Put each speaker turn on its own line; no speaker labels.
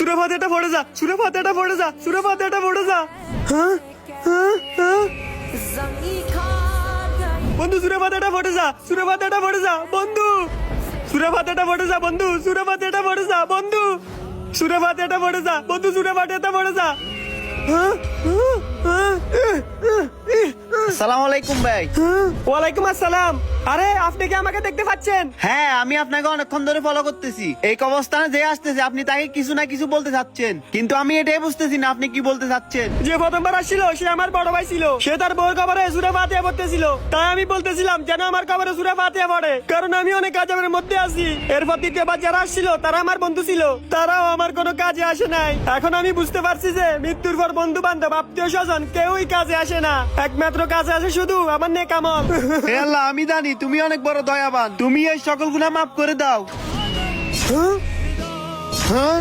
সুরে ফাতেটা পড়ে যা, সুরে ফাতেটা পড়ে যা, সুরে ফাতেটা পড়ে যা। হ্যাঁ হ্যাঁ হ্যাঁ বন্ধু সুরে ফাতেটা পড়ে যা, সুরে ফাতেটা পড়ে যা বন্ধু, সুরে ফাতেটা পড়ে যা বন্ধু, সুরে ফাতেটা পড়ে যা বন্ধু, সুরে ফাতেটা পড়ে যা বন্ধু, সুরে ফাতেটা পড়ে যা।
আসসালামু আলাইকুম ভাই।
ওয়ালাইকুম আসসালাম। আরে আপনি কি আমাকে দেখতে পাচ্ছেন?
হ্যাঁ, আমি আপনাকে অনেকক্ষণ ধরে ফলো করতেছি। এই অবস্থানে যে আসতেছে আপনি তাকে কিছু না কিছু বলতে চাচ্ছেন, কিন্তু আমি এটাই বুঝতেছি না আপনি কি বলতে চাচ্ছেন।
যে প্রথমবার আসছিল সে আমার বড় ভাই ছিল, সে তার বউর কবরে সূরা ফাতিহা পড়তেছিল, তাই আমি বলতেছিলাম যেন আমার কবরে সূরা ফাতিহা পড়ে, কারণ আমি অনেক কাজের মধ্যে আছি। এরপর দ্বিতীয়বার যারা আসছিল তারা আমার বন্ধু ছিল, তারাও আমার কোনো কাজে আসে নাই। এখন আমি বুঝতে পারছি যে মৃত্যুর পর বন্ধু বান্ধব আত্মীয় স্বজন কেউই কাজে আসে না, একমাত্র কাজে আসে শুধু আমার নেক আমল।
হে আল্লাহ, আমি জানি তুমি অনেক বড় দয়াবান, তুমি এই সকল গুনাহ মাফ করে দাও। হ্যাঁ